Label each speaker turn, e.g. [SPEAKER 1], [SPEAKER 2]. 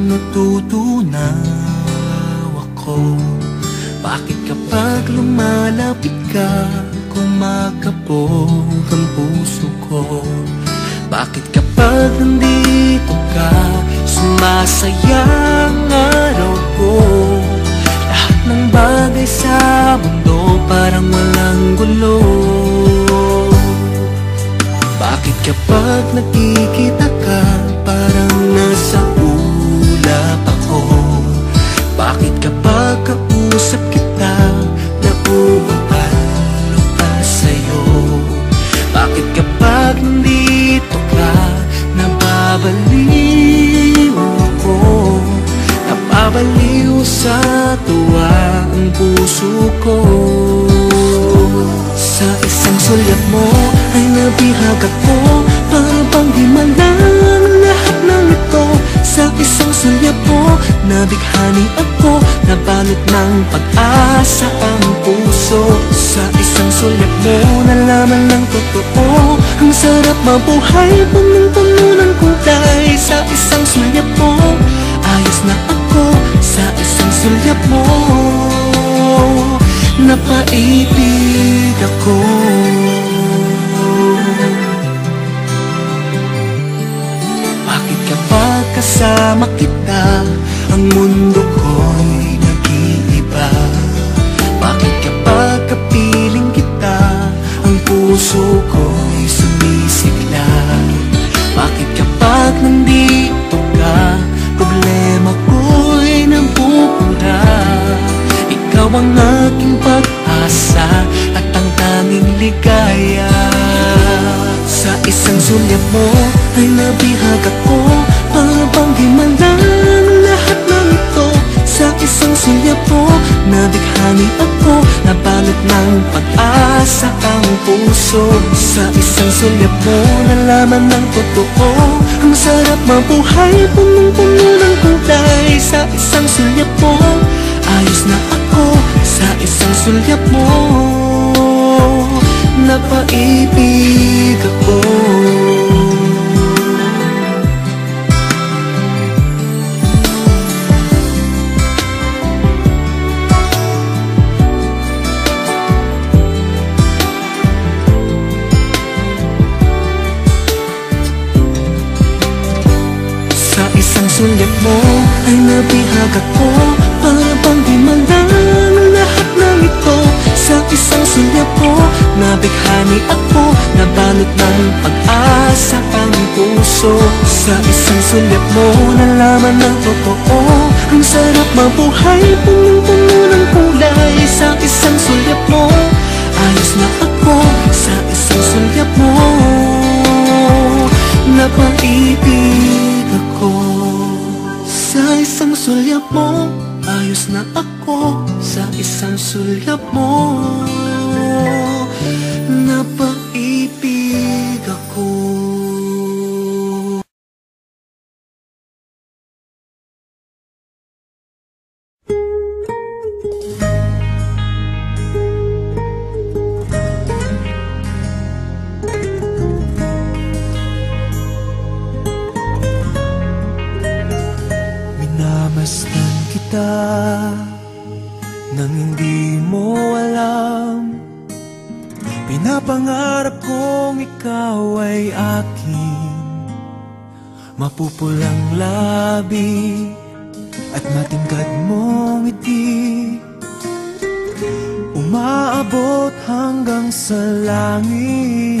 [SPEAKER 1] natutunaw ako? Bakit kapag lumalapit ka, kumakabog ang puso ko? Bakit kapag nandito ka, sumasaya ang araw ko? Lahat ng bagay sa mundo parang walang gulo. Bakit kapag nakikita ka, parang nasa ulap ako? Bakit kapag kausap kita, nauualo pa sa'yo? Bakit kapag nandito ka, nababaliw ako? Nababaliw sa tuwa ang puso ko. Sa isang sulyap mo ay nabihag ako, para bang di malang lahat ng ito. Sa isang sulyap mo, nabighani ako, nabalot ng pag-asa ang puso. Sa isang sulyap mo, nalaman ng totoo, ang sarap mabuhay, punong-puno ng kulay. Sa isang sulyap mo, ayos na ako. Sa isang sulyap mo, napaibig ako. Bakit kapag kasama kita, ang mundo ko'y nag-iiba? Bakit kapag kapiling kita, ang puso ko'y sumisigla? Bakit kapag nandito ka, problema ko'y nabubura? Ikaw ang aking pag-asa at ang tanging ligaya. Sa isang sulyap mo ay nabihag ako, para bang di malang lahat ng ito. Sa isang sulyap mo, nabighani ako, nabalot ng pag-asa ang puso. Sa isang sulyap mo, nalaman ng totoo, ang sarap mabuhay, punong-puno ng kulay. Sa isang sulyap mo, ayos na ako. Sa isang sulyap mo, napaibig ako. Sa isang sulyap mo ay nabihag ako, para bang di malang lahat ng ito. Sa isang sulyap mo, nabighani ako, nabalot ng pag-asa ang puso. Sa isang sulyap mo, nalaman ng totoo, ang sarap mabuhay, punong-puno ng kulay. Sa isang sulyap mo, ayos na ako. Sa isang sulyap mo, napaibig ako. Sa isang sulyap mo, ayos na ako. Sa isang sulyap mo, napaibig ako. Minamastang kita nang hindi mo alam, pinapangarap kong ikaw ay akin. Mapupulang labi at matingkad mong ngiti, umaabot hanggang sa langit.